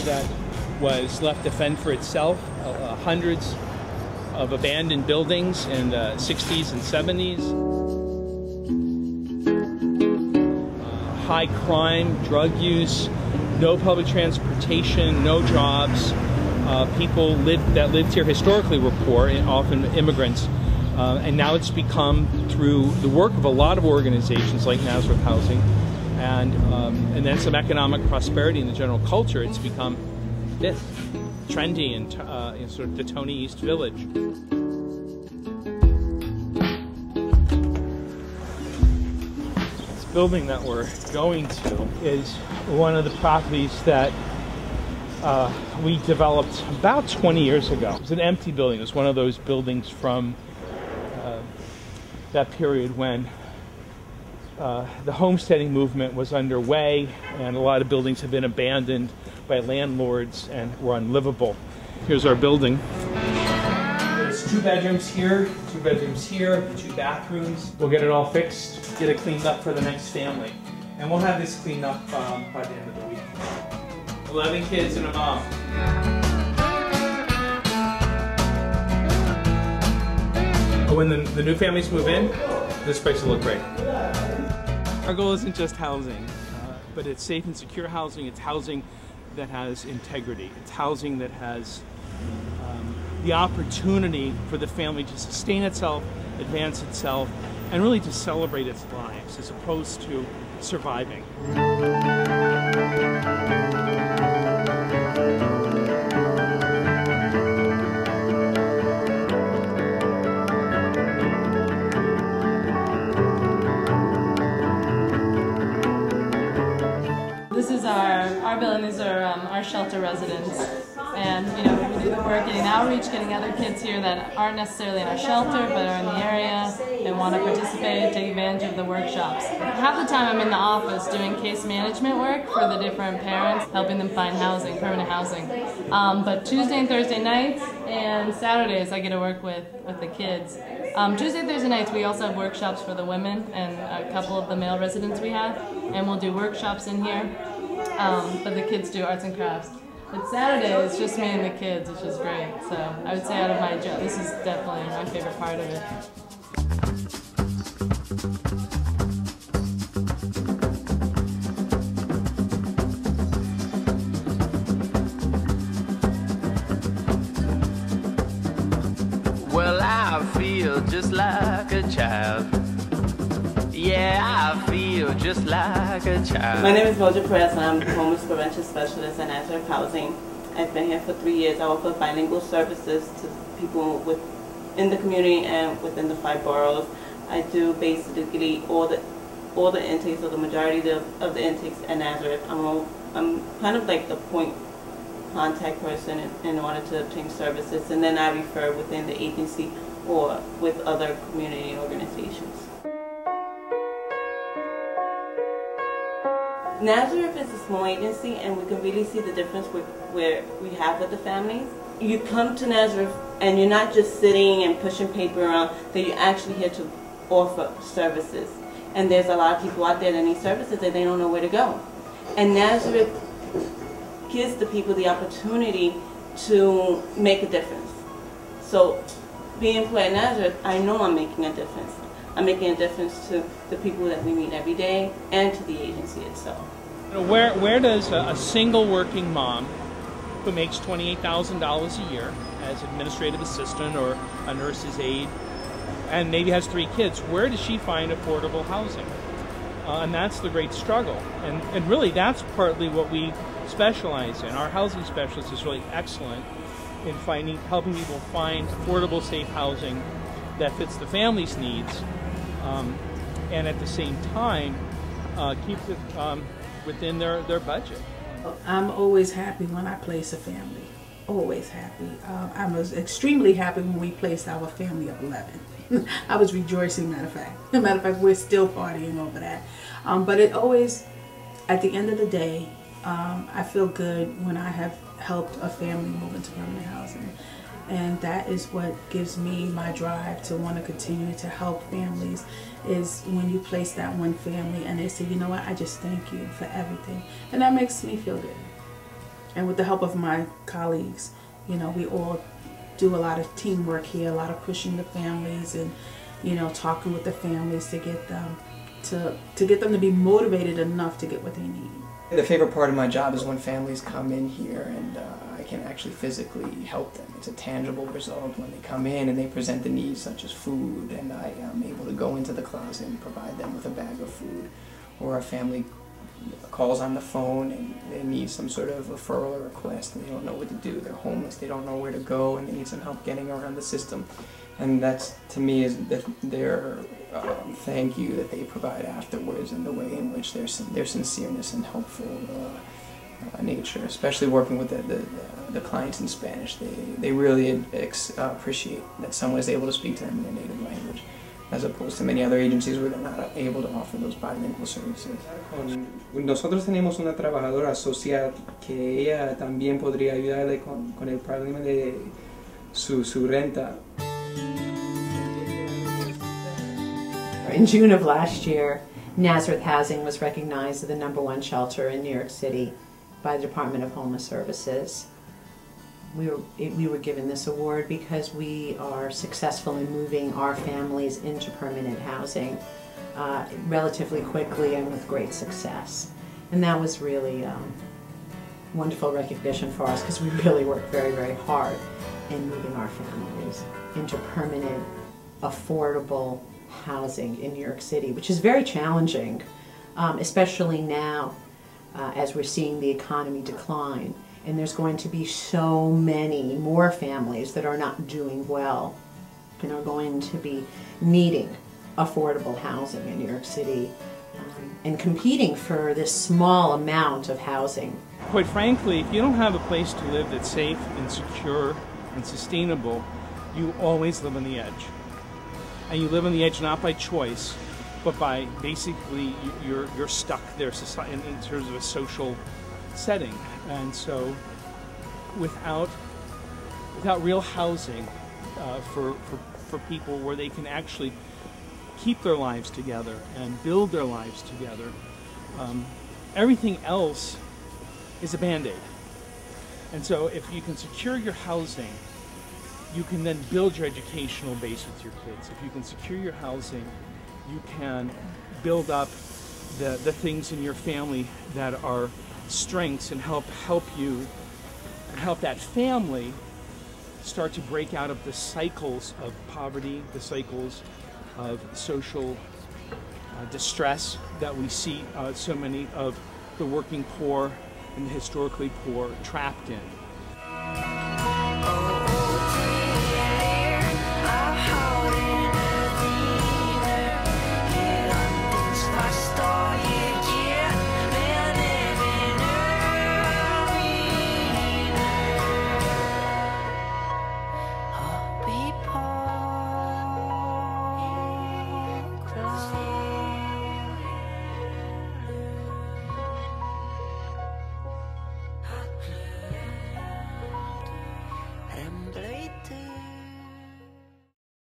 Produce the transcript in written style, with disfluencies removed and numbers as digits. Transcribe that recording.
that was left to fend for itself. Hundreds of abandoned buildings in the 60s and 70s. High crime, drug use, no public transportation, no jobs. People that lived here historically were poor, and often immigrants. And now it's become, through the work of a lot of organizations like Nazareth Housing, and then some economic prosperity in the general culture, it's become this trendy and sort of the Tony East Village. This building that we're going to is one of the properties that we developed about 20 years ago. It was an empty building. It was one of those buildings from that period when the homesteading movement was underway, and a lot of buildings have been abandoned by landlords and were unlivable. Here's our building. There's 2 bedrooms here, 2 bedrooms here, 2 bathrooms. We'll get it all fixed, get it cleaned up for the next family. And we'll have this cleaned up by the end of the week. 11 kids and a mom. When the new families move in, this place will look great. Our goal isn't just housing, but it's safe and secure housing. It's housing that has integrity. It's housing that has the opportunity for the family to sustain itself, advance itself, and really to celebrate its lives as opposed to surviving. This is our building. These are our shelter residents, and we do the work getting outreach, getting other kids here that aren't necessarily in our shelter but are in the area and want to participate, take advantage of the workshops. Half the time I'm in the office doing case management work for the different parents, helping them find housing, permanent housing. But Tuesday and Thursday nights and Saturdays I get to work with the kids. Tuesday and Thursday nights we also have workshops for the women and a couple of the male residents we have, and we'll do workshops in here. But the kids do arts and crafts. But Saturday it's just me and the kids, which is great. So I would say out of my job, this is definitely my favorite part of it. Well, I feel just like a child. Yeah, I feel just like a child. My name is Moja Perez, and I'm the homeless prevention specialist at Nazareth Housing. I've been here for 3 years. I offer bilingual services to people in the community and within the 5 boroughs. I do basically all the intakes, or the majority of the intakes at Nazareth. I'm kind of like the point contact person in order to obtain services, and then I refer within the agency or with other community organizations. Nazareth is a small agency, and we can really see the difference where we have with the families. You come to Nazareth and you're not just sitting and pushing paper around, that you're actually here to offer services. And there's a lot of people out there that need services and they don't know where to go. And Nazareth gives the people the opportunity to make a difference. So being employed at Nazareth, I know I'm making a difference. I'm making a difference to the people that we meet every day and to the agency itself. Where does a single working mom who makes $28,000 a year as administrative assistant or a nurse's aide and maybe has 3 kids, where does she find affordable housing? And that's the great struggle. And really that's partly what we specialize in. Our housing specialist is really excellent in helping people find affordable, safe housing that fits the family's needs, and at the same time keeps it within their budget. I'm always happy when I place a family. Always happy. I was extremely happy when we placed our family of 11. I was rejoicing, matter of fact. Matter of fact, we're still partying over that. But it always, at the end of the day, I feel good when I have helped a family move into permanent housing. And that is what gives me my drive to want to continue to help families, is when you place that one family and they say, you know what, I just thank you for everything. And that makes me feel good. and with the help of my colleagues, you know, we all do a lot of teamwork here, a lot of pushing the families and, you know, talking with the families to get them to be motivated enough to get what they need. The favorite part of my job is when families come in here and I can actually physically help them. It's a tangible result when they come in and they present the needs such as food, and I am able to go into the closet and provide them with a bag of food. Or a family calls on the phone and they need some sort of referral or request and they don't know what to do. They're homeless, they don't know where to go, and they need some help getting around the system. And that's, to me, is their thank you that they provide afterwards, and the way in which their sincereness and helpful nature, especially working with the clients in Spanish. They really appreciate that someone is able to speak to them in their native language, as opposed to many other agencies where they're not able to offer those bilingual services. Nosotros tenemos una trabajadora social que ella también podría ayudarle con el problema de su renta. In June of last year, Nazareth Housing was recognized as the #1 shelter in New York City by the Department of Homeless Services. We were given this award because we are successful in moving our families into permanent housing relatively quickly and with great success. And that was really wonderful recognition for us, because we really worked very, very hard in moving our families into permanent, affordable housing in New York City, which is very challenging, especially now as we're seeing the economy decline, and there's going to be so many more families that are not doing well and are going to be needing affordable housing in New York City and competing for this small amount of housing. Quite frankly, if you don't have a place to live that's safe and secure and sustainable, you always live on the edge. And you live on the edge not by choice, but by basically you're stuck there in terms of a social setting. And so without real housing for people where they can actually keep their lives together and build their lives together, everything else is a Band-Aid. And so if you can secure your housing, you can then build your educational base with your kids. If you can secure your housing, you can build up the things in your family that are strengths and help that family start to break out of the cycles of poverty, the cycles of social distress that we see so many of the working poor and the historically poor trapped in.